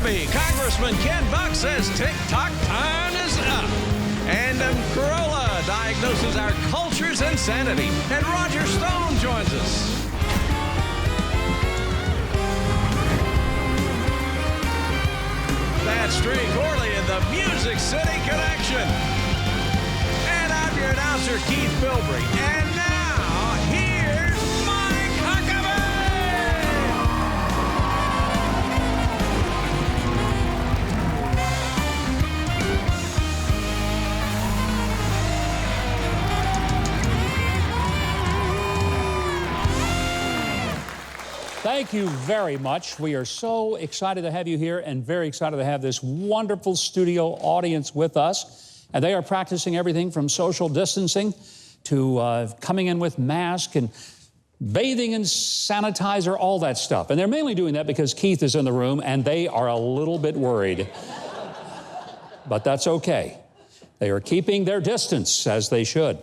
Huckabee, Congressman Ken Buck says TikTok time is up. And Corolla diagnoses our culture's insanity. And Roger Stone joins us. That's Stray Corley in the Music City Connection. And I'm your announcer, Keith Bilbrey. And now, here's Mike Huckabee! Thank you very much. We are so excited to have you here and very excited to have this wonderful studio audience with us. And they are practicing everything from social distancing to coming in with masks and bathing in sanitizer, all that stuff. And they're mainly doing that because Keith is in the room and they are a little bit worried. But that's okay. They are keeping their distance, as they should.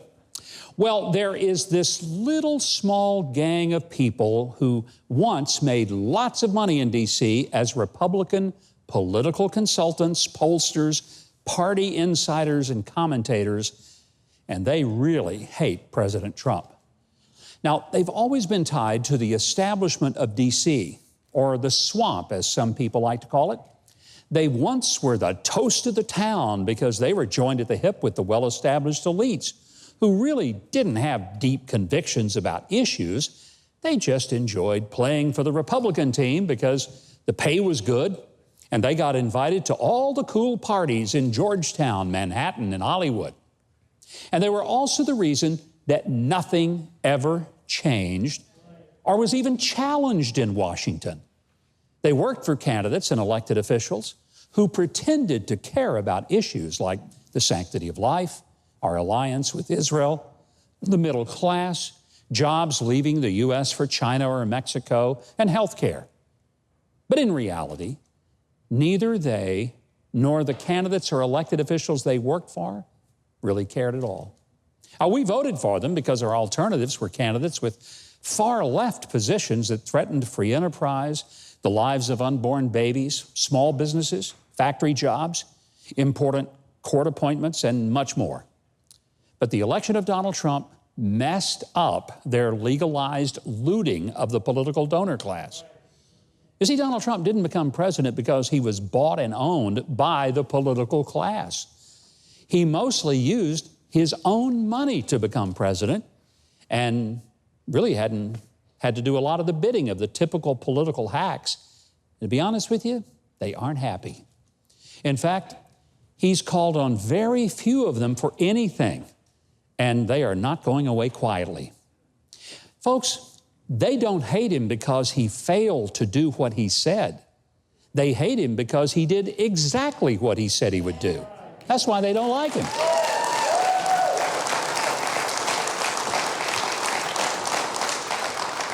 Well, there is this little small gang of people who once made lots of money in D.C. as Republican political consultants, pollsters, party insiders, and commentators, and they really hate President Trump. Now, they've always been tied to the establishment of D.C., or the swamp, as some people like to call it. They once were the toast of the town because they were joined at the hip with the well-established elites, who really didn't have deep convictions about issues. They just enjoyed playing for the Republican team because the pay was good, and they got invited to all the cool parties in Georgetown, Manhattan, and Hollywood. And they were also the reason that nothing ever changed or was even challenged in Washington. They worked for candidates and elected officials who pretended to care about issues like the sanctity of life, our alliance with Israel, the middle class, jobs leaving the U.S. for China or Mexico, and health care. But in reality, neither they nor the candidates or elected officials they worked for really cared at all. We voted for them because our alternatives were candidates with far left positions that threatened free enterprise, the lives of unborn babies, small businesses, factory jobs, important court appointments, and much more. But the election of Donald Trump messed up their legalized looting of the political donor class. You see, Donald Trump didn't become president because he was bought and owned by the political class. He mostly used his own money to become president and really hadn't had to do a lot of the bidding of the typical political hacks. To be honest with you, they aren't happy. In fact, he's called on very few of them for anything, and they are not going away quietly. Folks, they don't hate him because he failed to do what he said. They hate him because he did exactly what he said he would do. That's why they don't like him.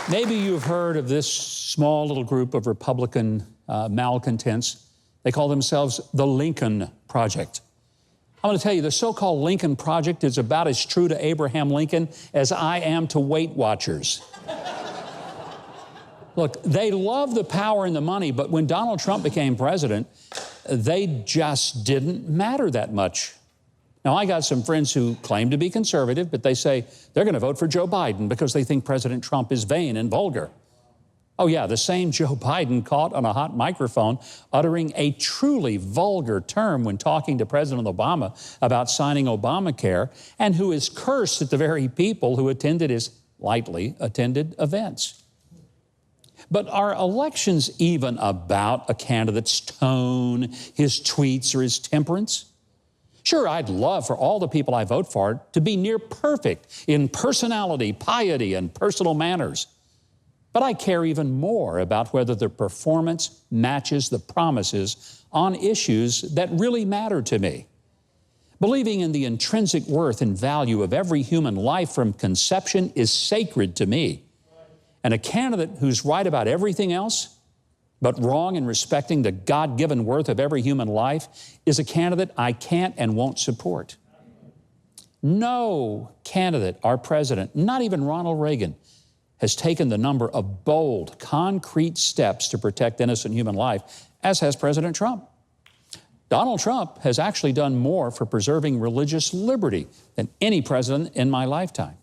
Maybe you've heard of this small little group of Republican malcontents. They call themselves the Lincoln Project. I'm going to tell you, the so-called Lincoln Project is about as true to Abraham Lincoln as I am to Weight Watchers. Look, they love the power and the money, but when Donald Trump became president, they just didn't matter that much. Now, I got some friends who claim to be conservative, but they say they're going to vote for Joe Biden because they think President Trump is vain and vulgar. Oh yeah, the same Joe Biden caught on a hot microphone uttering a truly vulgar term when talking to President Obama about signing Obamacare, and who is cursed at the very people who attended his lightly attended events. But are elections even about a candidate's tone, his tweets, or his temperance? Sure, I'd love for all the people I vote for to be near perfect in personality, piety, and personal manners. But I care even more about whether their performance matches the promises on issues that really matter to me. Believing in the intrinsic worth and value of every human life from conception is sacred to me. And a candidate who's right about everything else, but wrong in respecting the God-given worth of every human life, is a candidate I can't and won't support. No candidate, our president, not even Ronald Reagan, has taken the number of bold, concrete steps to protect innocent human life, as has President Trump. Donald Trump has actually done more for preserving religious liberty than any president in my lifetime.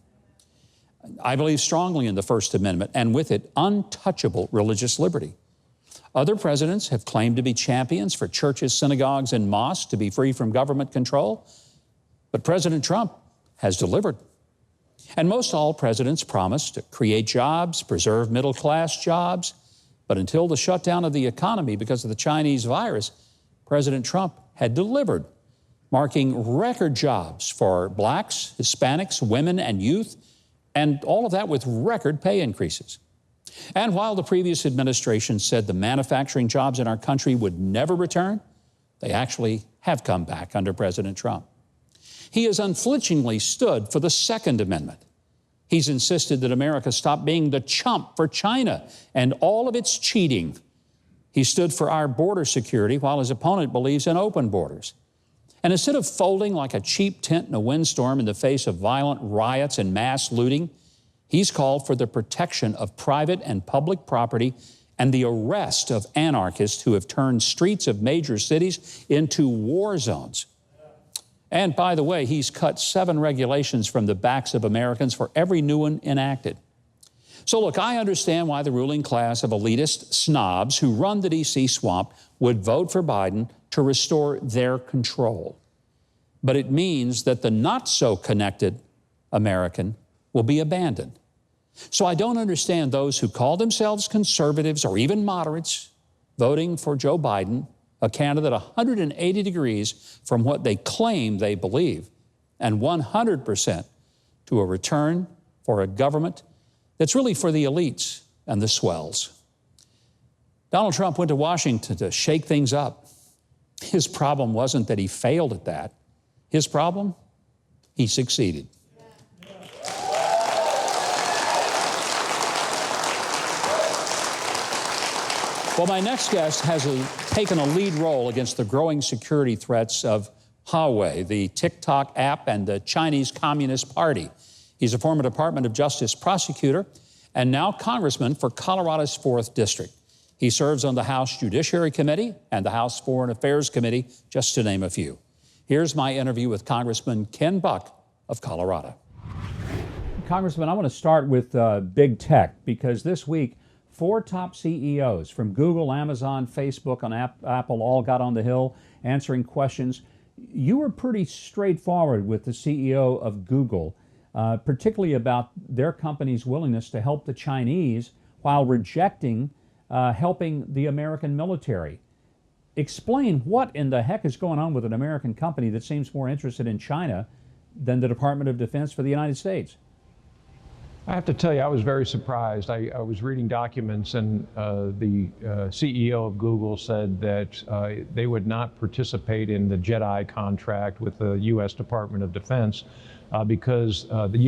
I believe strongly in the First Amendment, and with it, untouchable religious liberty. Other presidents have claimed to be champions for churches, synagogues, and mosques to be free from government control, but President Trump has delivered. And most all presidents promise to create jobs, preserve middle-class jobs, but until the shutdown of the economy because of the Chinese virus, President Trump had delivered, marking record jobs for blacks, Hispanics, women, and youth, and all of that with record pay increases. And while the previous administration said the manufacturing jobs in our country would never return, they actually have come back under President Trump. He has unflinchingly stood for the Second Amendment. He's insisted that America stop being the chump for China and all of its cheating. He stood for our border security while his opponent believes in open borders. And instead of folding like a cheap tent in a windstorm in the face of violent riots and mass looting, he's called for the protection of private and public property and the arrest of anarchists who have turned streets of major cities into war zones. And by the way, he's cut 7 regulations from the backs of Americans for every new one enacted. So look, I understand why the ruling class of elitist snobs who run the D.C. swamp would vote for Biden to restore their control. But it means that the not-so-connected American will be abandoned. So I don't understand those who call themselves conservatives or even moderates voting for Joe Biden, a candidate 180 degrees from what they claim they believe, and 100% to a return for a government that's really for the elites and the swells. Donald Trump went to Washington to shake things up. His problem wasn't that he failed at that. His problem, he succeeded. Well, my next guest has taken a lead role against the growing security threats of Huawei, the TikTok app, and the Chinese Communist Party. He's a former Department of Justice prosecutor and now congressman for Colorado's 4th District. He serves on the House Judiciary Committee and the House Foreign Affairs Committee, just to name a few. Here's my interview with Congressman Ken Buck of Colorado. Congressman, I want to start with big tech, because this week, 4 top CEOs from Google, Amazon, Facebook, and Apple all got on the Hill answering questions. You were pretty straightforward with the CEO of Google, particularly about their company's willingness to help the Chinese while rejecting helping the American military. Explain what in the heck is going on with an American company that seems more interested in China than the Department of Defense for the United States. I have to tell you, I was very surprised. I was reading documents, and the CEO of Google said that they would not participate in the JEDI contract with the U.S. Department of Defense because the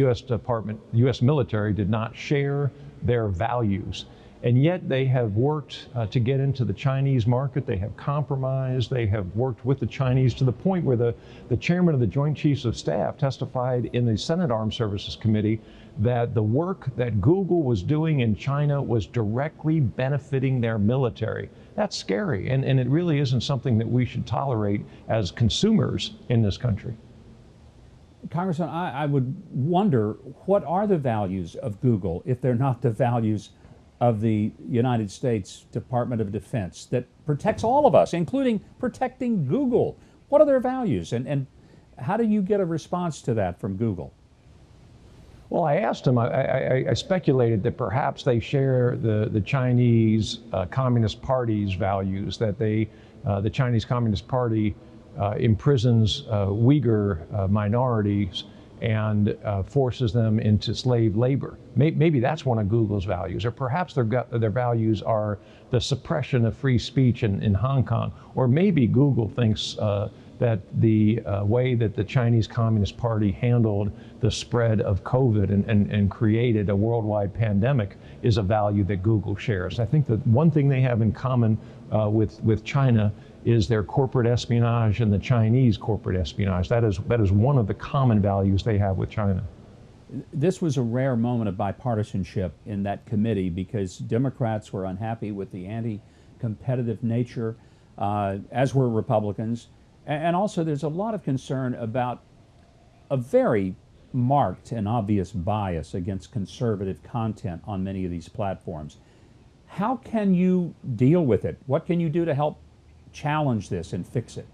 U.S. military did not share their values. And yet they have worked to get into the Chinese market. They have compromised. They have worked with the Chinese to the point where the chairman of the Joint Chiefs of Staff testified in the Senate Armed Services Committee that the work that Google was doing in China was directly benefiting their military. That's scary, and it really isn't something that we should tolerate as consumers in this country. Congressman, I would wonder, what are the values of Google if they're not the values of the United States Department of Defense that protects all of us, including protecting Google? What are their values, and how do you get a response to that from Google? Well, I asked them, I speculated that perhaps they share the Chinese Communist Party's values, that the Chinese Communist Party imprisons Uyghur minorities and forces them into slave labor. Maybe that's one of Google's values, or perhaps their values are the suppression of free speech in Hong Kong, or maybe Google thinks that the way that the Chinese Communist Party handled the spread of COVID and created a worldwide pandemic is a value that Google shares. I think that one thing they have in common with China is their corporate espionage and the Chinese corporate espionage. That is one of the common values they have with China. This was a rare moment of bipartisanship in that committee because Democrats were unhappy with the anti-competitive nature, as were Republicans. And also there's a lot of concern about a very marked and obvious bias against conservative content on many of these platforms. How can you deal with it? What can you do to help challenge this and fix it?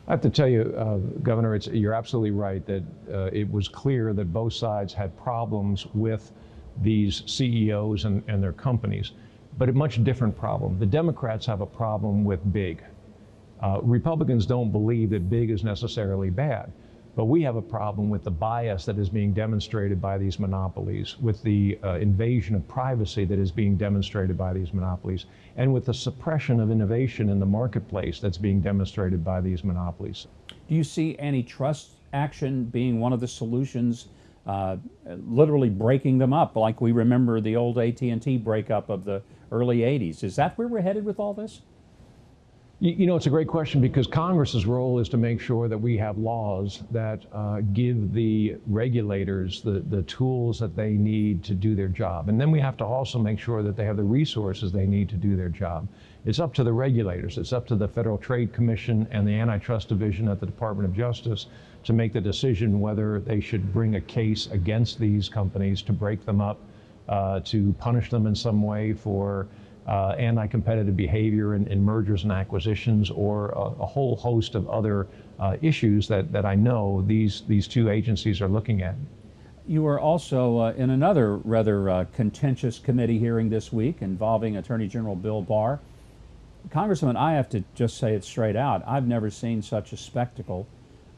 I have to tell you, Governor, you're absolutely right that it was clear that both sides had problems with these CEOs and their companies, but a much different problem. The Democrats have a problem with big. Republicans don't believe that big is necessarily bad, but we have a problem with the bias that is being demonstrated by these monopolies, with the invasion of privacy that is being demonstrated by these monopolies, and with the suppression of innovation in the marketplace that's being demonstrated by these monopolies. Do you see antitrust action being one of the solutions, literally breaking them up, like we remember the old AT&T breakup of the early 80s? Is that where we're headed with all this? You know, it's a great question because Congress's role is to make sure that we have laws that give the regulators the tools that they need to do their job. And then we have to also make sure that they have the resources they need to do their job. It's up to the regulators. It's up to the Federal Trade Commission and the Antitrust Division at the Department of Justice to make the decision whether they should bring a case against these companies to break them up, to punish them in some way for anti-competitive behavior in mergers and acquisitions, or a whole host of other issues that I know these two agencies are looking at. You were also in another rather contentious committee hearing this week involving Attorney General Bill Barr. Congressman, I have to just say it straight out. I've never seen such a spectacle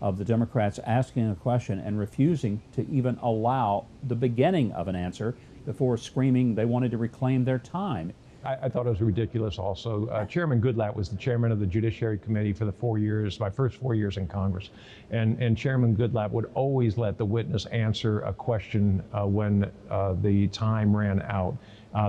of the Democrats asking a question and refusing to even allow the beginning of an answer before screaming they wanted to reclaim their time. I thought it was ridiculous also. Chairman Goodlatte was the chairman of the Judiciary Committee for the 4 years, my first 4 years in Congress. And Chairman Goodlatte would always let the witness answer a question when the time ran out.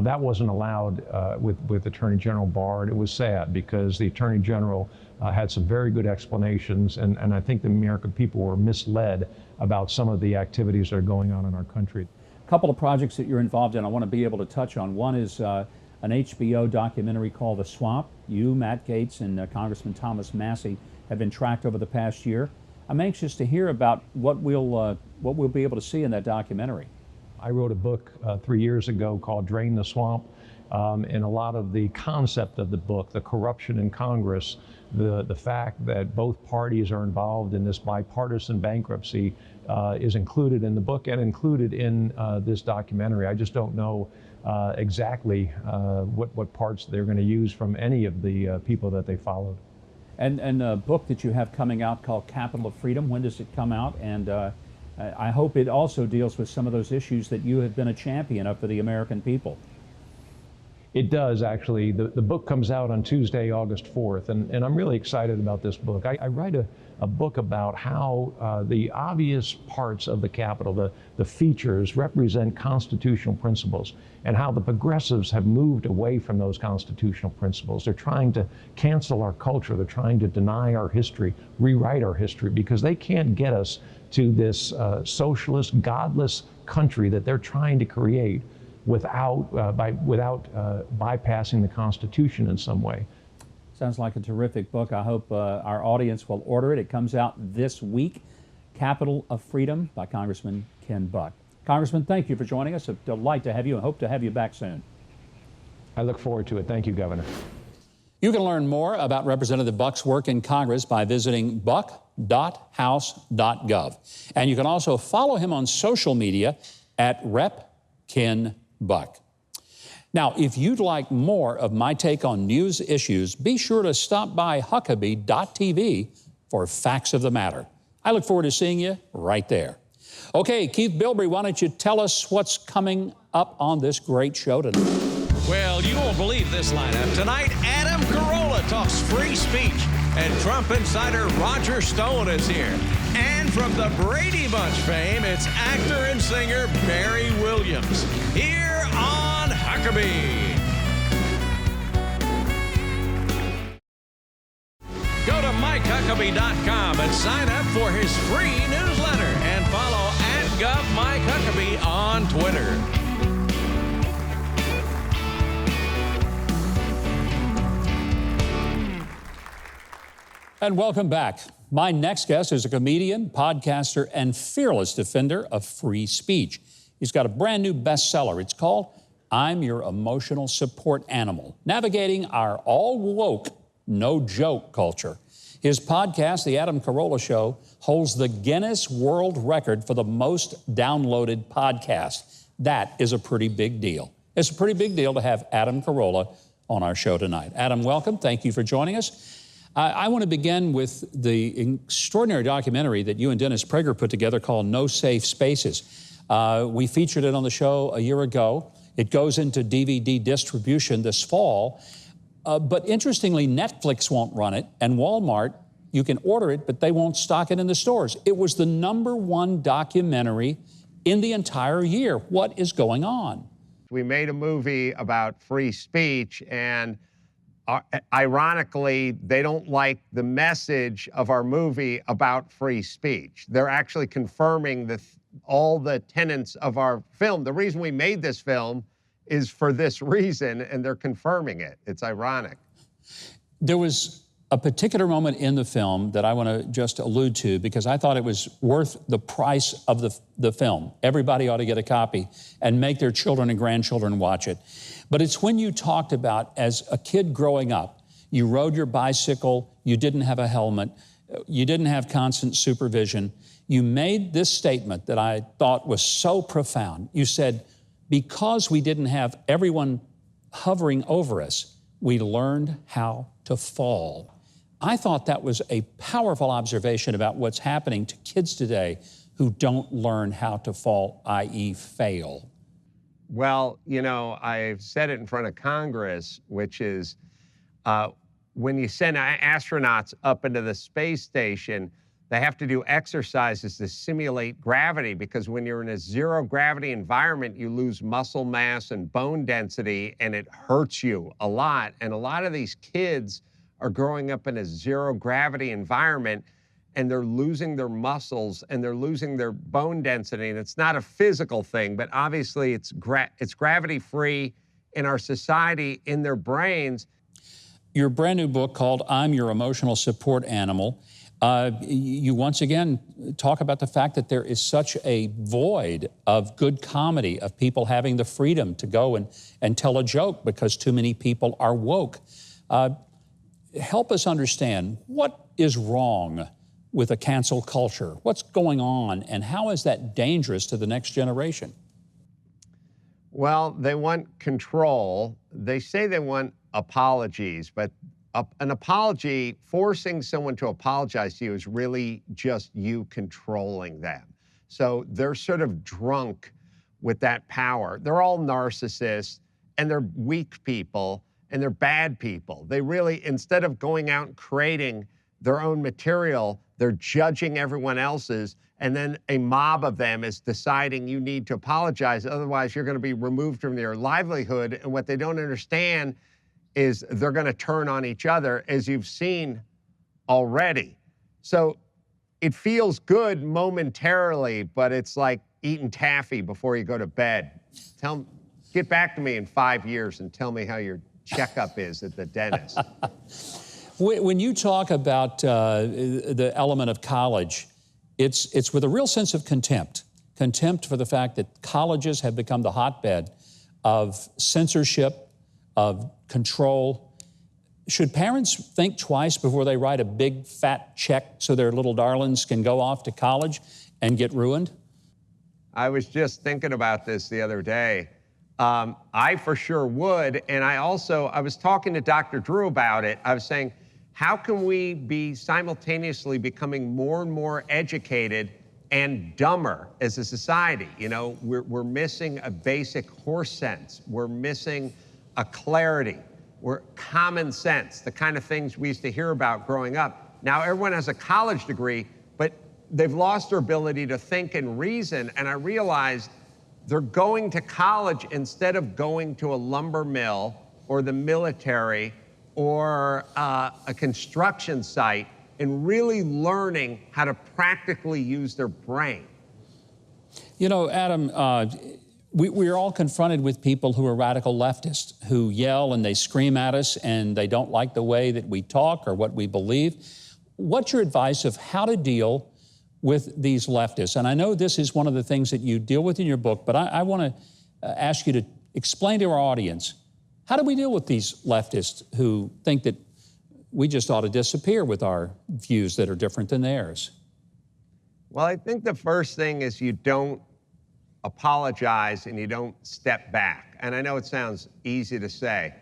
That wasn't allowed with Attorney General Barr, and it was sad because the Attorney General had some very good explanations, and I think the American people were misled about some of the activities that are going on in our country. A couple of projects that you're involved in I want to be able to touch on. One is an HBO documentary called The Swamp. You, Matt Gaetz, and Congressman Thomas Massie have been tracked over the past year. I'm anxious to hear about what we'll be able to see in that documentary. I wrote a book 3 years ago called Drain the Swamp, and a lot of the concept of the book, the corruption in Congress, the fact that both parties are involved in this bipartisan bankruptcy is included in the book and included in this documentary. I just don't know exactly what parts they're going to use from any of the people that they followed. And a book that you have coming out called Capital of Freedom, when does it come out? And I hope it also deals with some of those issues that you have been a champion of for the American people. It does, actually. The book comes out on Tuesday, August 4th, and I'm really excited about this book. I write a book about how the obvious parts of the Capitol, the features, represent constitutional principles, and how the progressives have moved away from those constitutional principles. They're trying to cancel our culture. They're trying to deny our history, rewrite our history, because they can't get us to this socialist, godless country that they're trying to create without bypassing the Constitution in some way. Sounds like a terrific book. I hope our audience will order it. It comes out this week. Capital of Freedom by Congressman Ken Buck. Congressman, thank you for joining us. A delight to have you and hope to have you back soon. I look forward to it. Thank you, Governor. You can learn more about Representative Buck's work in Congress by visiting buck.house.gov. And you can also follow him on social media at Rep. Ken Buck. Now, if you'd like more of my take on news issues, be sure to stop by Huckabee.tv for facts of the matter. I look forward to seeing you right there. Okay, Keith Bilbrey, why don't you tell us what's coming up on this great show tonight? Well, you won't believe this lineup. Tonight, Adam Carolla talks free speech, and Trump insider Roger Stone is here. And from the Brady Bunch fame, it's actor and singer Barry Williams, here on Huckabee. Go to MikeHuckabee.com and sign up for his free newsletter and follow Gov Mike Huckabee on Twitter. And welcome back. My next guest is a comedian, podcaster, and fearless defender of free speech. He's got a brand new bestseller. It's called I'm Your Emotional Support Animal, Navigating Our All-Woke, No Joke Culture. His podcast, The Adam Carolla Show, holds the Guinness World Record for the most downloaded podcast. That is a pretty big deal. It's a pretty big deal to have Adam Carolla on our show tonight. Adam, welcome. Thank you for joining us. I want to begin with the extraordinary documentary that you and Dennis Prager put together called No Safe Spaces. We featured it on the show a year ago. It goes into DVD distribution this fall. But interestingly, Netflix won't run it, and Walmart, you can order it, but they won't stock it in the stores. It was the #1 documentary in the entire year. What is going on? We made a movie about free speech, and ironically, they don't like the message of our movie about free speech. They're actually confirming all the tenets of our film. The reason we made this film is for this reason, and they're confirming it. It's ironic. There was a particular moment in the film that I want to just allude to because I thought it was worth the price of the film. Everybody ought to get a copy and make their children and grandchildren watch it. But it's when you talked about, as a kid growing up, you rode your bicycle, you didn't have a helmet, you didn't have constant supervision. You made this statement that I thought was so profound. You said, because we didn't have everyone hovering over us, we learned how to fall. I thought that was a powerful observation about what's happening to kids today who don't learn how to fall, i.e. fail. Well, you know, I've said it in front of Congress, which is when you send astronauts up into the space station, they have to do exercises to simulate gravity, because when you're in a zero gravity environment, you lose muscle mass and bone density, and it hurts you a lot. And a lot of these kids are growing up in a zero gravity environment, and they're losing their muscles and they're losing their bone density. And it's not a physical thing, but obviously it's gravity free in our society, in their brains. Your brand new book called I'm Your Emotional Support Animal. You once again talk about the fact that there is such a void of good comedy, of people having the freedom to go and tell a joke because too many people are woke. Help us understand, what is wrong with a cancel culture? What's going on, and how is that dangerous to the next generation? Well, they want control. They say they want apologies, but an apology, forcing someone to apologize to you, is really just you controlling them. So they're sort of drunk with that power. They're all narcissists, and they're weak people, and they're bad people. They really, instead of going out and creating their own material, they're judging everyone else's, and then a mob of them is deciding you need to apologize, otherwise you're going to be removed from your livelihood. And what they don't understand is they're going to turn on each other, as you've seen already. So it feels good momentarily, but it's like eating taffy before you go to bed. Get back to me in 5 years and tell me how your checkup is at the dentist. When you talk about the element of college, it's with a real sense of contempt for the fact that colleges have become the hotbed of censorship, of control. Should parents think twice before they write a big fat check so their little darlings can go off to college and get ruined? I was just thinking about this the other day. I for sure would, and I was talking to Dr. Drew about it. I was saying, how can we be simultaneously becoming more and more educated and dumber as a society? You know, we're missing a basic horse sense. We're missing a clarity. We're common sense, the kind of things we used to hear about growing up. Now everyone has a college degree, but they've lost their ability to think and reason. And I realized they're going to college instead of going to a lumber mill or the military or a construction site and really learning how to practically use their brain. You know, Adam, we're all confronted with people who are radical leftists, who yell and they scream at us and they don't like the way that we talk or what we believe. What's your advice of how to deal with these leftists? And I know this is one of the things that you deal with in your book, but I want to ask you to explain to our audience, how do we deal with these leftists who think that we just ought to disappear with our views that are different than theirs? Well, I think the first thing is you don't apologize and you don't step back. And I know it sounds easy to say,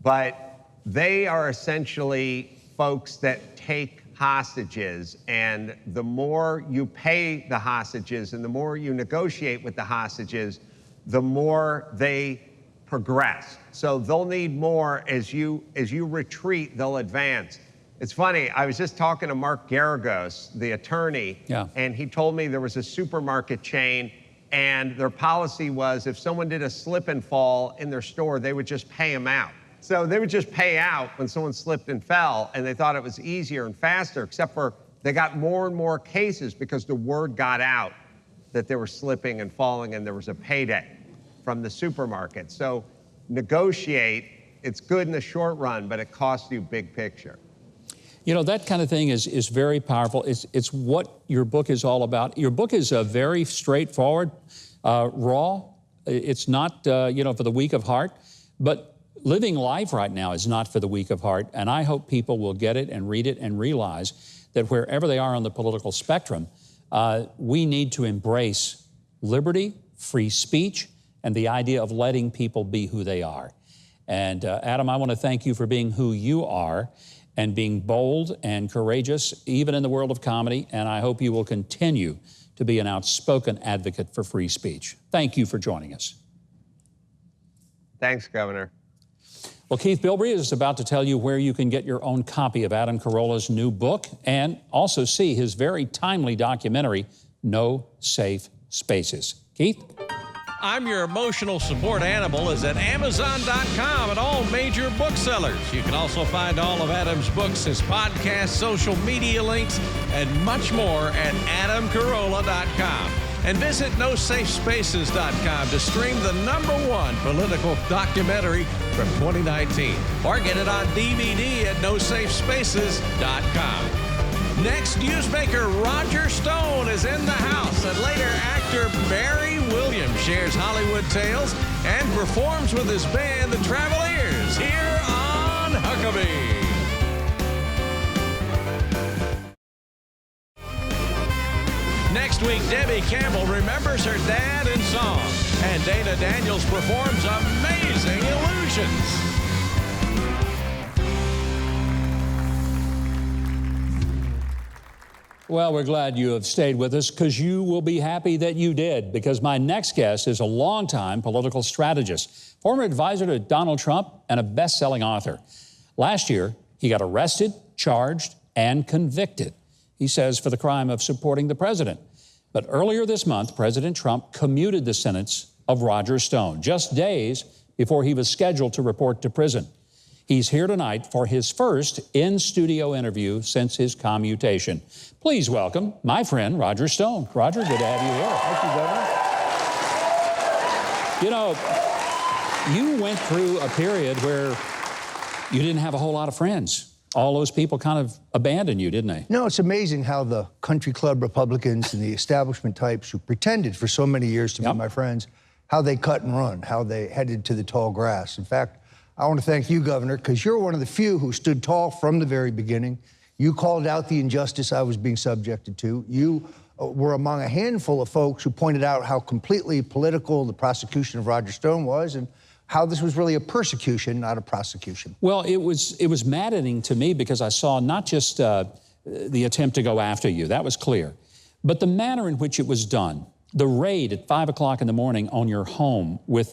but they are essentially folks that take hostages, and the more you pay the hostages and the more you negotiate with the hostages, the more they progress. So they'll need more. As you retreat, they'll advance. It's funny, I was just talking to Mark Garagos, the attorney, and he told me there was a supermarket chain and their policy was if someone did a slip and fall in their store, they would just pay them out. So they would just pay out when someone slipped and fell, and they thought it was easier and faster, except for they got more and more cases because the word got out that they were slipping and falling and there was a payday from the supermarket. So negotiate. It's good in the short run, but it costs you big picture. You know, that kind of thing is very powerful. It's what your book is all about. Your book is very straightforward, raw. It's not, for the weak of heart. But living life right now is not for the weak of heart. And I hope people will get it and read it and realize that wherever they are on the political spectrum, we need to embrace liberty, free speech, and the idea of letting people be who they are. And Adam, I want to thank you for being who you are and being bold and courageous, even in the world of comedy, and I hope you will continue to be an outspoken advocate for free speech. Thank you for joining us. Thanks, Governor. Well, Keith Bilbrey is about to tell you where you can get your own copy of Adam Carolla's new book and also see his very timely documentary, No Safe Spaces. Keith? I'm Your Emotional Support Animal is at Amazon.com and all major booksellers. You can also find all of Adam's books, his podcasts, social media links, and much more at AdamCarolla.com. And visit NoSafeSpaces.com to stream the #1 political documentary from 2019. Or get it on DVD at NoSafeSpaces.com. Next, newsmaker Roger Stone is in the house, and later actor Barry Williams shares Hollywood tales and performs with his band, the Travelers, here on Huckabee. Next week, Debbie Campbell remembers her dad in song, and Dana Daniels performs Amazing Illusions. Well, we're glad you have stayed with us because you will be happy that you did, because my next guest is a longtime political strategist, former advisor to Donald Trump, and a best-selling author. Last year, he got arrested, charged, and convicted, he says, for the crime of supporting the president. But earlier this month, President Trump commuted the sentence of Roger Stone, just days before he was scheduled to report to prison. He's here tonight for his first in-studio interview since his commutation. Please welcome my friend, Roger Stone. Roger, good to have you here. Thank you, Governor. You know, you went through a period where you didn't have a whole lot of friends. All those people kind of abandoned you, didn't they? No, it's amazing how the country club Republicans and the establishment types who pretended for so many years to be my friends, how they cut and run, how they headed to the tall grass. In fact, I want to thank you, Governor, because you're one of the few who stood tall from the very beginning. You called out the injustice I was being subjected to. You were among a handful of folks who pointed out how completely political the prosecution of Roger Stone was and how this was really a persecution, not a prosecution. Well, it was maddening to me because I saw not just the attempt to go after you, that was clear, but the manner in which it was done. The raid at 5 o'clock in the morning on your home with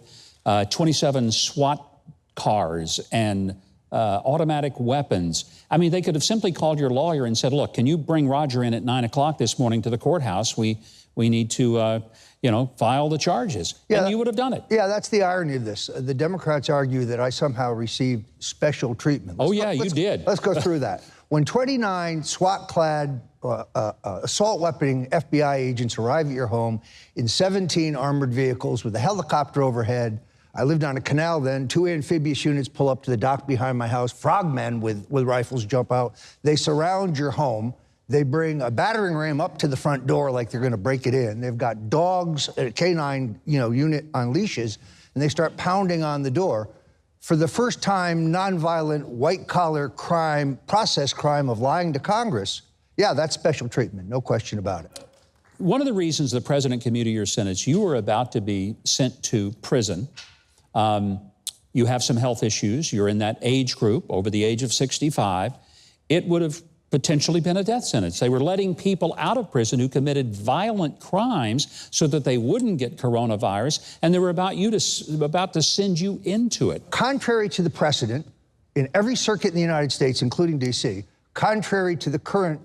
27 SWAT cars and automatic weapons. I mean, they could have simply called your lawyer and said, look, can you bring Roger in at 9 o'clock this morning to the courthouse? We need to, file the charges. And you would have done it. Yeah, that's the irony of this. The Democrats argue that I somehow received special treatment. You did. Let's go through that. When 29 SWAT-clad assault weaponing FBI agents arrive at your home in 17 armored vehicles with a helicopter overhead. I lived on a canal then. 2 amphibious units pull up to the dock behind my house. Frogmen with rifles jump out. They surround your home. They bring a battering ram up to the front door like they're going to break it in. They've got dogs, a canine unit on leashes, and they start pounding on the door. For the first time, nonviolent, white-collar crime, process crime of lying to Congress, yeah, that's special treatment, no question about it. One of the reasons the president commuted your sentence, you were about to be sent to prison. You have some health issues. You're in that age group, over the age of 65. It would have potentially been a death sentence. They were letting people out of prison who committed violent crimes so that they wouldn't get coronavirus, and they were about to send you into it. Contrary to the precedent, in every circuit in the United States, including D.C., contrary to the current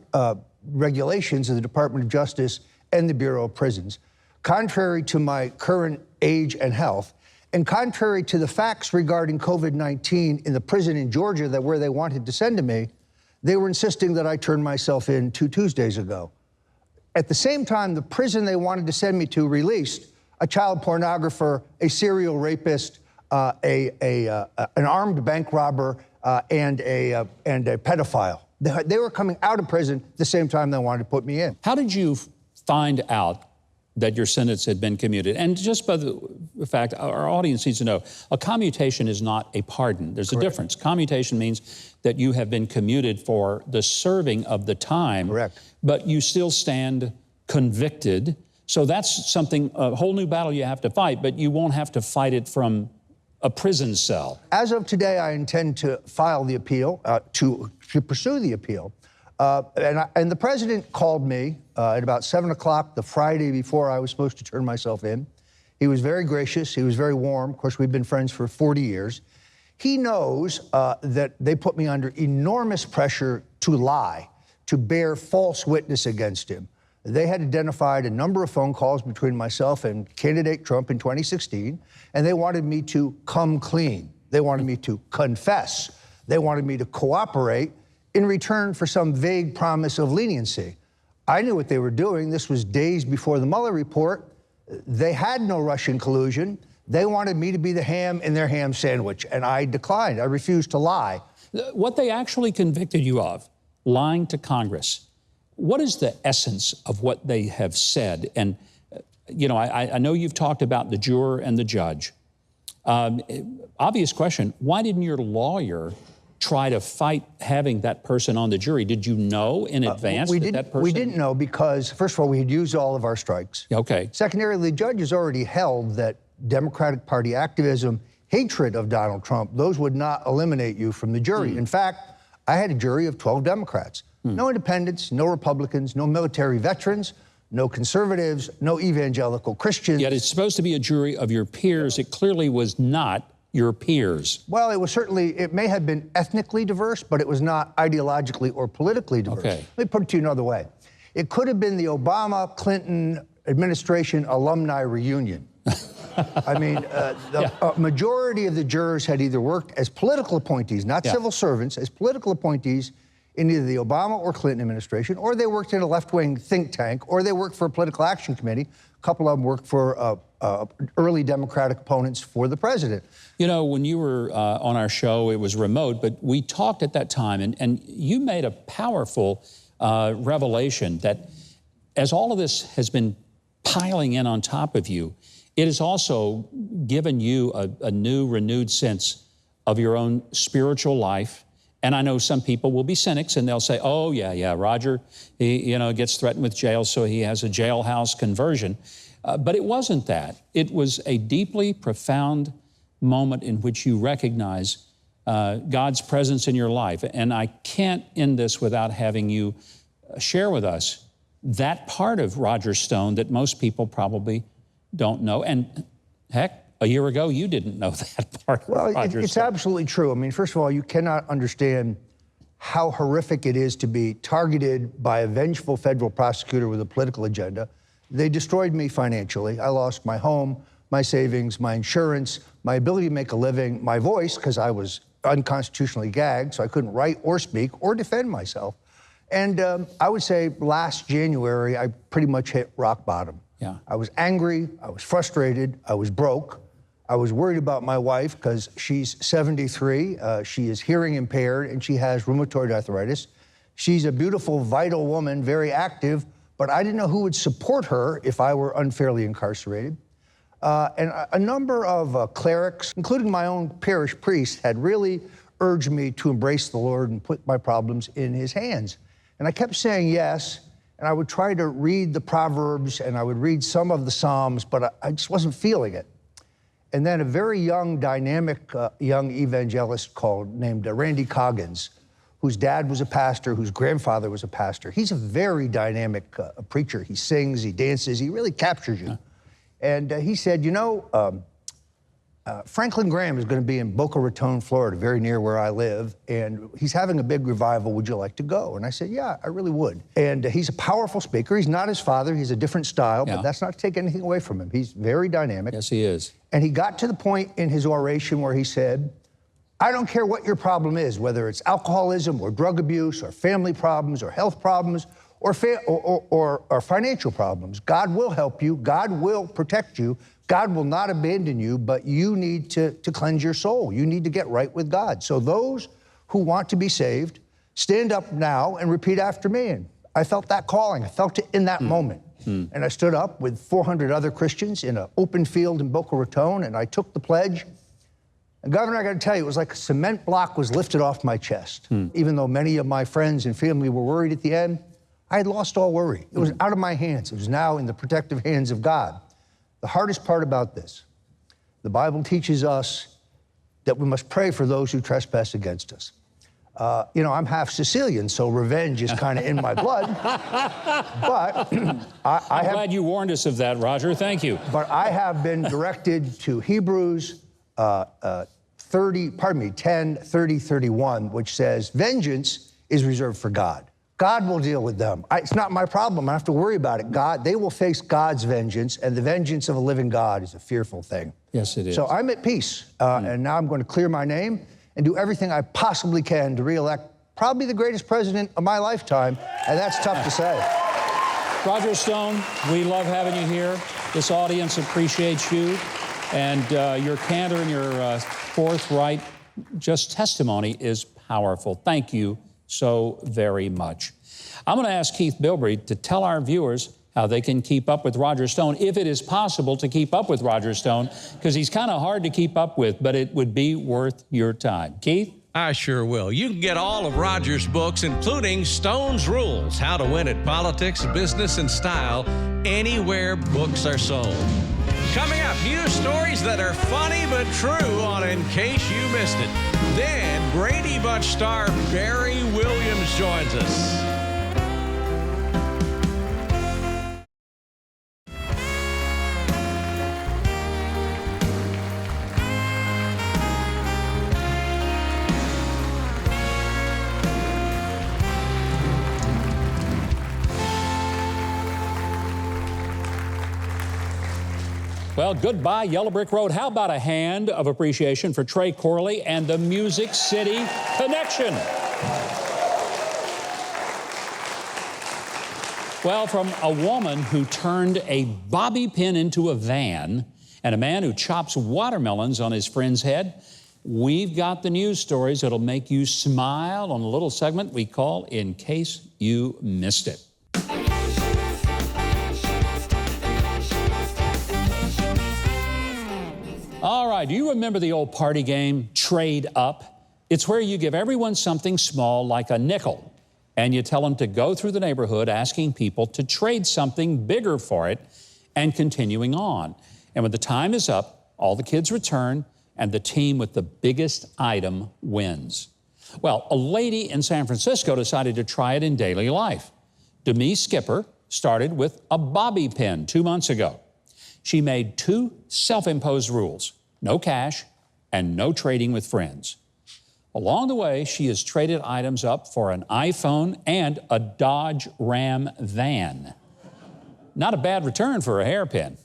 regulations of the Department of Justice and the Bureau of Prisons, contrary to my current age and health, and contrary to the facts regarding COVID-19 in the prison in Georgia where they wanted to send to me, they were insisting that I turn myself in 2 Tuesdays ago. At the same time, the prison they wanted to send me to released a child pornographer, a serial rapist, an armed bank robber, and a pedophile. They were coming out of prison at the same time they wanted to put me in. How did you find out that your sentence had been commuted? And just by the fact, our audience needs to know, a commutation is not a pardon. There's a difference. Commutation means that you have been commuted for the serving of the time. Correct. But you still stand convicted. So that's something, a whole new battle you have to fight, but you won't have to fight it from a prison cell. As of today, I intend to file the appeal, to pursue the appeal. And the president called me at about 7 o'clock the Friday before I was supposed to turn myself in. He was very gracious. He was very warm. Of course, we've been friends for 40 years. He knows that they put me under enormous pressure to lie, to bear false witness against him. They had identified a number of phone calls between myself and candidate Trump in 2016, and they wanted me to come clean. They wanted me to confess. They wanted me to cooperate in return for some vague promise of leniency. I knew what they were doing. This was days before the Mueller report. They had no Russian collusion. They wanted me to be the ham in their ham sandwich, and I declined. I refused to lie. What they actually convicted you of, lying to Congress, what is the essence of what they have said? And, you know, I know you've talked about the juror and the judge. Obvious question, why didn't your lawyer try to fight having that person on the jury? Did you know in advance that person? We didn't know because, first of all, we had used all of our strikes. Okay. Secondarily, the judge has already held that Democratic Party activism, hatred of Donald Trump, those would not eliminate you from the jury. In fact, I had a jury of 12 Democrats. No independents, no Republicans, no military veterans, no conservatives, no evangelical Christians. Yet it's supposed to be a jury of your peers. It clearly was not your peers. Well, it was certainly, it may have been ethnically diverse, but it was not ideologically or politically diverse. Okay. Let me put it to you another way. It could have been the Obama-Clinton administration alumni reunion. I mean, the majority of the jurors had either worked as political appointees, not civil servants, as political appointees in either the Obama or Clinton administration, or they worked in a left-wing think tank, or they worked for a political action committee. A couple of them worked for early Democratic opponents for the president. You know, when you were on our show, it was remote, but we talked at that time, and you made a powerful revelation that as all of this has been piling in on top of you, it has also given you a new, renewed sense of your own spiritual life. And I know some people will be cynics and they'll say, oh, yeah, Roger, he, gets threatened with jail, so he has a jailhouse conversion. But it wasn't that. It was a deeply profound moment in which you recognize God's presence in your life. And I can't end this without having you share with us that part of Roger Stone that most people probably don't know. And heck, a year ago, you didn't know that part of Roger Stone. It's absolutely true. I mean, first of all, you cannot understand how horrific it is to be targeted by a vengeful federal prosecutor with a political agenda. They destroyed me financially. I lost my home, my savings, my insurance, my ability to make a living, my voice, because I was unconstitutionally gagged, so I couldn't write or speak or defend myself. And I would say last January, I pretty much hit rock bottom. Yeah. I was angry, I was frustrated, I was broke. I was worried about my wife because she's 73, she is hearing impaired, and she has rheumatoid arthritis. She's a beautiful, vital woman, very active, but I didn't know who would support her if I were unfairly incarcerated. And a number of clerics, including my own parish priest, had really urged me to embrace the Lord and put my problems in his hands. And I kept saying yes, and I would try to read the Proverbs, and I would read some of the Psalms, but I just wasn't feeling it. And then a very young, dynamic young evangelist named Randy Coggins, whose dad was a pastor, whose grandfather was a pastor. He's a very dynamic preacher. He sings, he dances, he really captures you. And he said, you know, Franklin Graham is going to be in Boca Raton, Florida, very near where I live, and he's having a big revival. Would you like to go? And I said, yeah, I really would. And he's a powerful speaker. He's not his father. He's a different style, but that's not to take anything away from him. He's very dynamic. Yes, he is. And he got to the point in his oration where he said, I don't care what your problem is, whether it's alcoholism or drug abuse or family problems or health problems or financial problems. God will help you. God will protect you. God will not abandon you, but you need to cleanse your soul. You need to get right with God. So those who want to be saved, stand up now and repeat after me. And I felt that calling. I felt it in that moment. And I stood up with 400 other Christians in an open field in Boca Raton, and I took the pledge. And Governor, I got to tell you, it was like a cement block was lifted off my chest. Even though many of my friends and family were worried at the end, I had lost all worry. It was out of my hands. It was now in the protective hands of God. The hardest part about this, the Bible teaches us that we must pray for those who trespass against us. You know, I'm half Sicilian, so revenge is kind of in my blood. But I'm glad you warned us of that, Roger. Thank you. But I have been directed to Hebrews 10, 30, 31, which says, vengeance is reserved for God. God will deal with them. It's not my problem. I don't have to worry about it. They will face God's vengeance, and the vengeance of a living God is a fearful thing. Yes, it is. So I'm at peace, and now I'm going to clear my name and do everything I possibly can to re-elect probably the greatest president of my lifetime, and that's tough to say. Roger Stone, we love having you here. This audience appreciates you, and your candor and your forthright testimony is powerful. Thank you so very much. I'm going to ask Keith Bilbrey to tell our viewers how they can keep up with Roger Stone, if it is possible to keep up with Roger Stone, because he's kind of hard to keep up with, but it would be worth your time. Keith? I sure will. You can get all of Roger's books, including Stone's Rules, How to Win at Politics, Business, and Style, anywhere books are sold. Coming up, news stories that are funny but true on In Case You Missed It. Then Brady Bunch star Barry Williams joins us. Well, goodbye, Yellow Brick Road. How about a hand of appreciation for Trey Corley and the Music City Connection? Well, from a woman who turned a bobby pin into a van and a man who chops watermelons on his friend's head, we've got the news stories that'll make you smile on a little segment we call In Case You Missed It. All right, do you remember the old party game, Trade Up? It's where you give everyone something small like a nickel, and you tell them to go through the neighborhood asking people to trade something bigger for it and continuing on. And when the time is up, all the kids return, and the team with the biggest item wins. Well, a lady in San Francisco decided to try it in daily life. Denise Skipper started with a bobby pin 2 months ago. She made 2 self-imposed rules: no cash and no trading with friends. Along the way, she has traded items up for an iPhone and a Dodge Ram van. Not a bad return for a hairpin.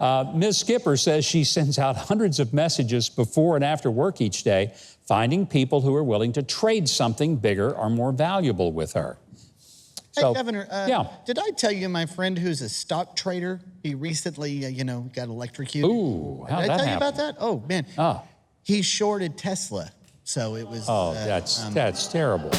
Ms. Skipper says she sends out hundreds of messages before and after work each day, finding people who are willing to trade something bigger or more valuable with her. So, Governor, yeah. did I tell you my friend who's a stock trader, he recently, got electrocuted? Ooh, how'd Did I that tell you happen? about that? Oh, man. Ah. He shorted Tesla, so it was... Oh, that's terrible.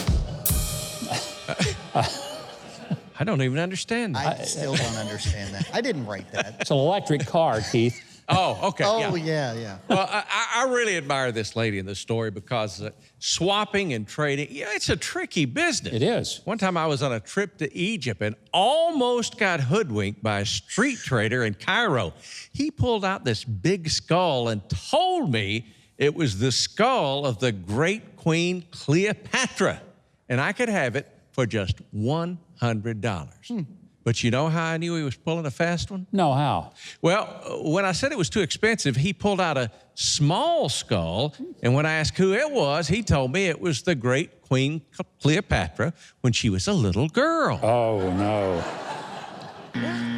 I don't even understand that. I still don't understand that. I didn't write that. It's an electric car, Keith. Oh, okay. Oh, yeah. yeah. Well, I really admire this lady in this story because swapping and trading, it's a tricky business. It is. One time I was on a trip to Egypt and almost got hoodwinked by a street trader in Cairo. He pulled out this big skull and told me it was the skull of the great Queen Cleopatra, and I could have it for just $100. But you know how I knew he was pulling a fast one? No, how? Well, when I said it was too expensive, he pulled out a small skull, and when I asked who it was, he told me it was the great Queen Cleopatra when she was a little girl. Oh, no.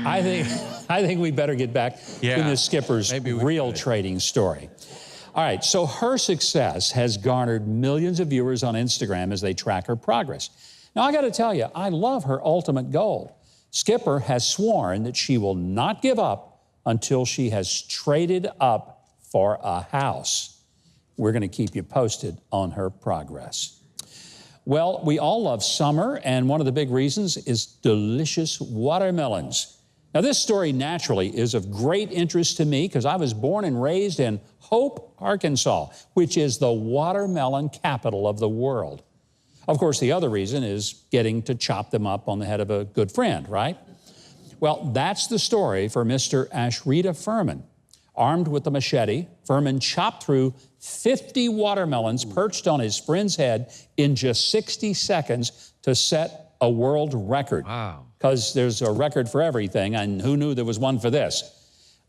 I think we better get back to Miss Skipper's real trading story. All right, so her success has garnered millions of viewers on Instagram as they track her progress. Now, I got to tell you, I love her ultimate goal. Skipper has sworn that she will not give up until she has traded up for a house. We're going to keep you posted on her progress. Well, we all love summer, and one of the big reasons is delicious watermelons. Now, this story naturally is of great interest to me because I was born and raised in Hope, Arkansas, which is the watermelon capital of the world. Of course, the other reason is getting to chop them up on the head of a good friend, right? Well, that's the story for Mr. Ashrita Furman. Armed with a machete, Furman chopped through 50 watermelons perched on his friend's head in just 60 seconds to set a world record. Wow. Because there's a record for everything, and who knew there was one for this?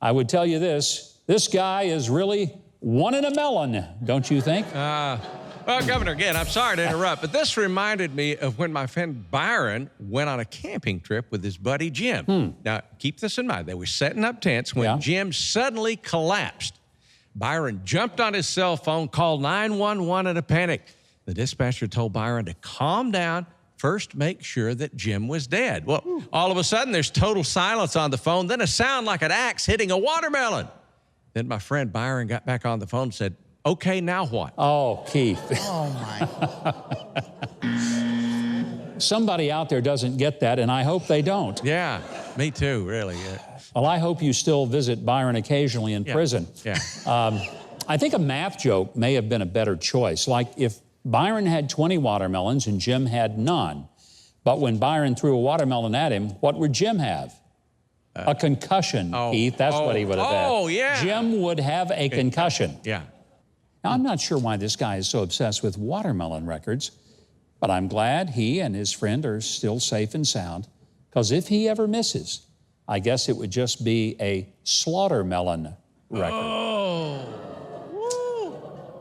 I would tell you this guy is really one in a melon, don't you think? Well, Governor, again, I'm sorry to interrupt, but this reminded me of when my friend Byron went on a camping trip with his buddy Jim. Now, keep this in mind. They were setting up tents when Jim suddenly collapsed. Byron jumped on his cell phone, called 911 in a panic. The dispatcher told Byron to calm down, first make sure that Jim was dead. Well, all of a sudden, there's total silence on the phone, then a sound like an axe hitting a watermelon. Then my friend Byron got back on the phone and said, "Okay, now what?" Oh, Keith. Oh, my. Somebody out there doesn't get that, and I hope they don't. Yeah, me too, really. Well, I hope you still visit Byron occasionally in prison. Yeah. I think a math joke may have been a better choice. Like if Byron had 20 watermelons and Jim had none, but when Byron threw a watermelon at him, what would Jim have? A concussion, Keith. That's what he would have had. Oh, yeah. Jim would have a concussion. Yeah. Now, I'm not sure why this guy is so obsessed with watermelon records, but I'm glad he and his friend are still safe and sound, because if he ever misses, I guess it would just be a slaughtermelon record. Oh.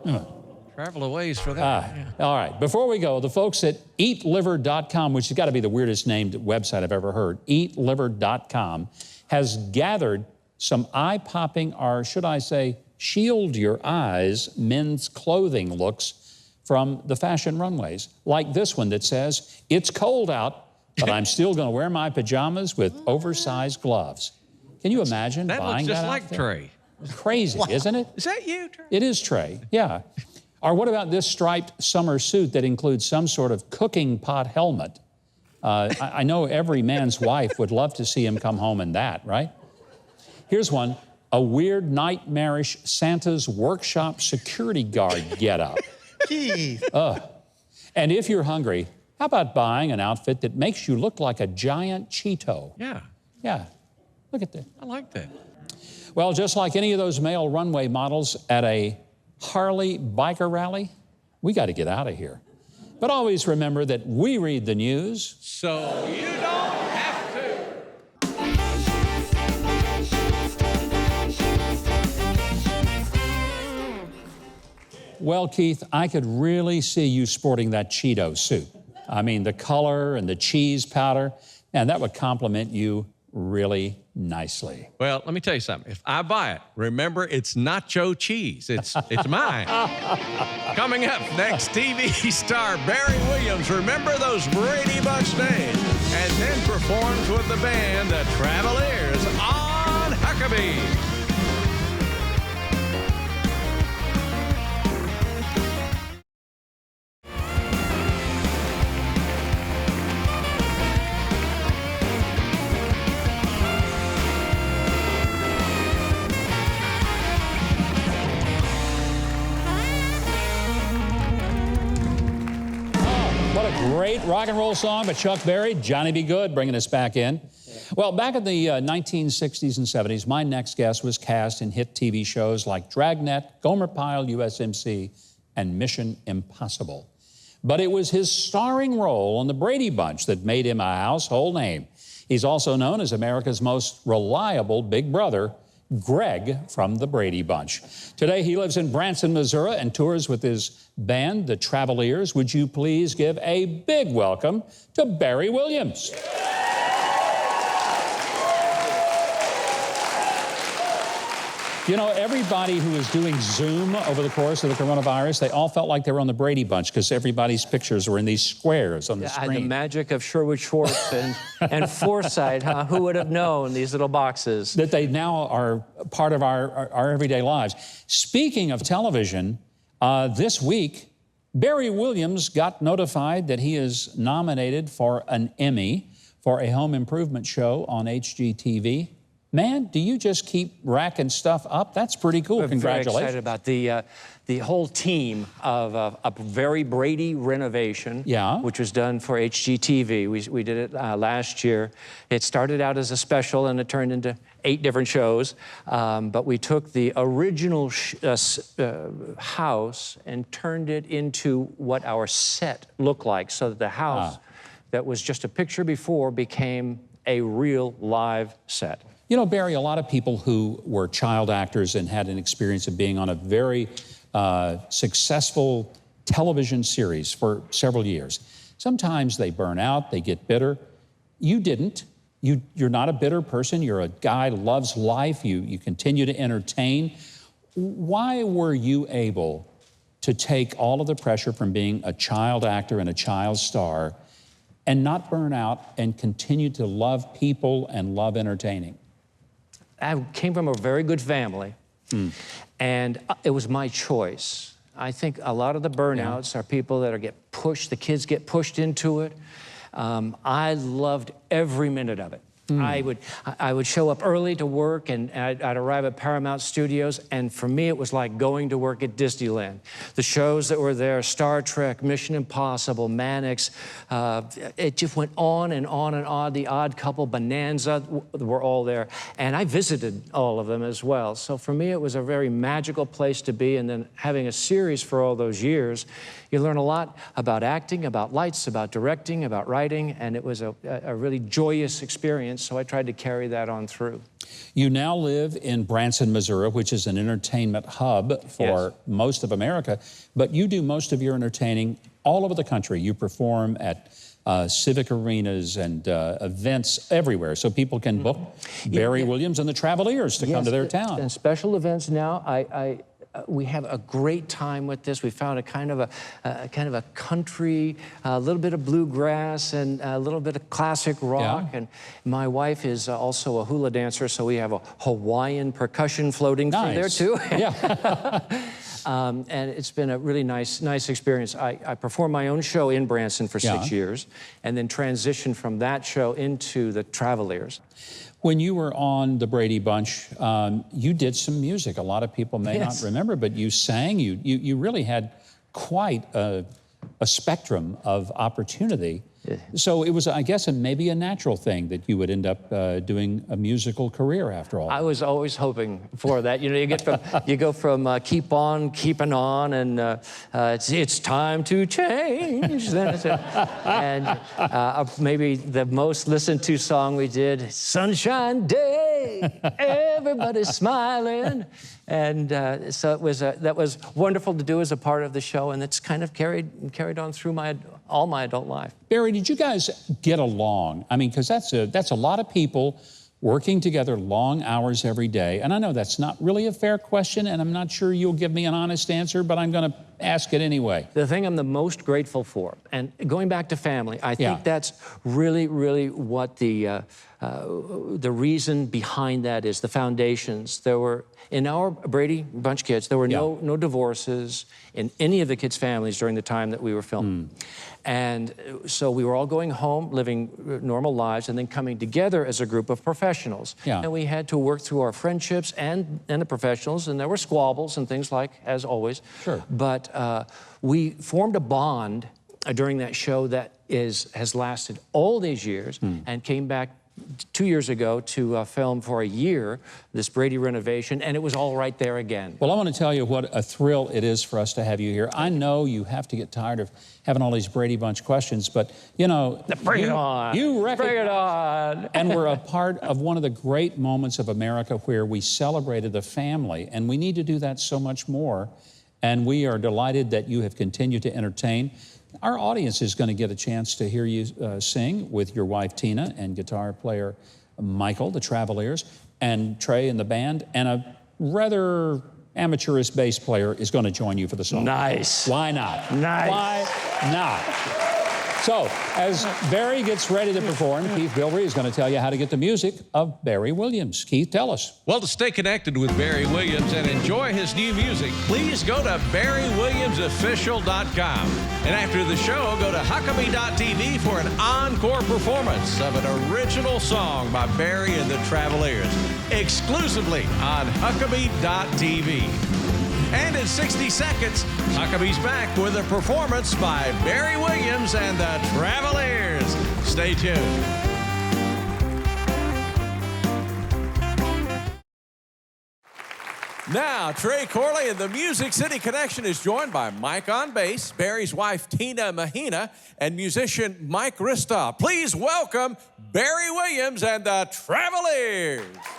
Woo. Travel a ways for that. All right, before we go, the folks at eatliver.com, which has got to be the weirdest named website I've ever heard, eatliver.com, has gathered some eye-popping, or should I say, shield your eyes men's clothing looks from the fashion runways, like this one that says, "It's cold out, but I'm still going to wear my pajamas with oversized gloves." Can you imagine That buying looks just that like outfit? Trey. Crazy, isn't it? Is that you, Trey? It is Trey, yeah. Or what about this striped summer suit that includes some sort of cooking pot helmet? I know every man's wife would love to see him come home in that, right? Here's one, a weird nightmarish Santa's workshop security guard getup. Keith. And if you're hungry, how about buying an outfit that makes you look like a giant Cheeto? Yeah. Yeah, look at that. I like that. Well, just like any of those male runway models at a Harley biker rally, we got to get out of here. But always remember that we read the news, so you don't have to. Well, Keith, I could really see you sporting that Cheeto suit. I mean, the color and the cheese powder, and that would compliment you really nicely. Well, let me tell you something. If I buy it, remember it's nacho cheese. It's mine. Coming up next, TV star Barry Williams. Remember those Brady Bunch days, and then performs with the band The Travelers on Huckabee. What a great rock and roll song by Chuck Berry, Johnny B. Good, bringing us back in. Well, back in the 1960s and 70s, my next guest was cast in hit TV shows like Dragnet, Gomer Pyle, USMC, and Mission Impossible. But it was his starring role on The Brady Bunch that made him a household name. He's also known as America's most reliable big brother, Greg from the Brady Bunch. Today, he lives in Branson, Missouri, and tours with his band, The Travelers. Would you please give a big welcome to Barry Williams? You know, everybody who was doing Zoom over the course of the coronavirus, they all felt like they were on the Brady Bunch because everybody's pictures were in these squares on the screen. The magic of Sherwood Schwartz and foresight, huh? Who would have known these little boxes? That they now are part of our everyday lives. Speaking of television, this week, Barry Williams got notified that he is nominated for an Emmy for a home improvement show on HGTV. Man, do you just keep racking stuff up? That's pretty cool. We're Congratulations. very excited about the whole team of a very Brady renovation, which was done for HGTV. We did it last year. It started out as a special, and it turned into 8 different shows. But we took the original house and turned it into what our set looked like, so that the house that was just a picture before became a real live set. You know, Barry, a lot of people who were child actors and had an experience of being on a very successful television series for several years, sometimes they burn out, they get bitter. You didn't. You're not a bitter person. You're a guy who loves life. You continue to entertain. Why were you able to take all of the pressure from being a child actor and a child star and not burn out and continue to love people and love entertaining? I came from a very good family, and it was my choice. I think a lot of the burnouts are people that get pushed, the kids get pushed into it. I loved every minute of it. I would show up early to work, and I'd arrive at Paramount Studios, and for me it was like going to work at Disneyland. The shows that were there, Star Trek, Mission Impossible, Mannix, it just went on and on and on. The Odd Couple, Bonanza were all there, and I visited all of them as well. So for me it was a very magical place to be, and then having a series for all those years, you learn a lot about acting, about lights, about directing, about writing, and it was a really joyous experience. So I tried to carry that on through. You now live in Branson, Missouri, which is an entertainment hub for most of America, but you do most of your entertaining all over the country. You perform at civic arenas and events everywhere, so people can book Barry Williams and the Travelers to come to their town. And special events now, we have a great time with this. We found a kind of a country, a little bit of bluegrass, and a little bit of classic rock. And my wife is also a hula dancer, so we have a Hawaiian percussion floating through there too. And it's been a really nice experience. I performed my own show in Branson for 6 years, and then transitioned from that show into the Travelers. When you were on the Brady Bunch, you did some music. A lot of people may not remember, but you sang. You really had quite a spectrum of opportunity. So it was, I guess, maybe a natural thing that you would end up doing a musical career after all. I was always hoping for that. You know, you go from keep on keeping on, and it's time to change. And maybe the most listened to song we did, Sunshine Day, everybody's smiling. And so that was wonderful to do as a part of the show, and it's kind of carried on through all my adult life. Barry, did you guys get along? I mean, because that's a lot of people working together long hours every day. And I know that's not really a fair question, and I'm not sure you'll give me an honest answer, but I'm going to ask it anyway. The thing I'm the most grateful for, and going back to family, I think that's really, really what the reason behind that is, the foundations. There were, in our Brady Bunch kids, there were no divorces in any of the kids' families during the time that we were filming. And so we were all going home, living normal lives, and then coming together as a group of professionals. And we had to work through our friendships and the professionals, and there were squabbles and things like, as always. But we formed a bond during that show that has lasted all these years, and came back 2 years ago to film for a year, this Brady renovation, and it was all right there again. Well, I want to tell you what a thrill it is for us to have you here. I know you have to get tired of having all these Brady Bunch questions, but, you know, bring it on. You recognize, bring it on. And we're a part of one of the great moments of America where we celebrated the family, and we need to do that so much more. And we are delighted that you have continued to entertain. Our audience is going to get a chance to hear you sing with your wife, Tina, and guitar player Michael, the Traveliers, and Trey and the band, and a rather amateurish bass player is going to join you for the song. Nice. Why not? Nice. Why not? So, as Barry gets ready to perform, Keith Bilbrey is going to tell you how to get the music of Barry Williams. Keith, tell us. Well, to stay connected with Barry Williams and enjoy his new music, please go to BarryWilliamsOfficial.com. And after the show, go to Huckabee.tv for an encore performance of an original song by Barry and the Traveliers, exclusively on Huckabee.tv. And in 60 seconds, Huckabee's back with a performance by Barry Williams and the Traveliers. Stay tuned. Now, Trey Corley and the Music City Connection is joined by Mike on bass, Barry's wife, Tina Mahina, and musician Mike Ristoff. Please welcome Barry Williams and the Traveliers.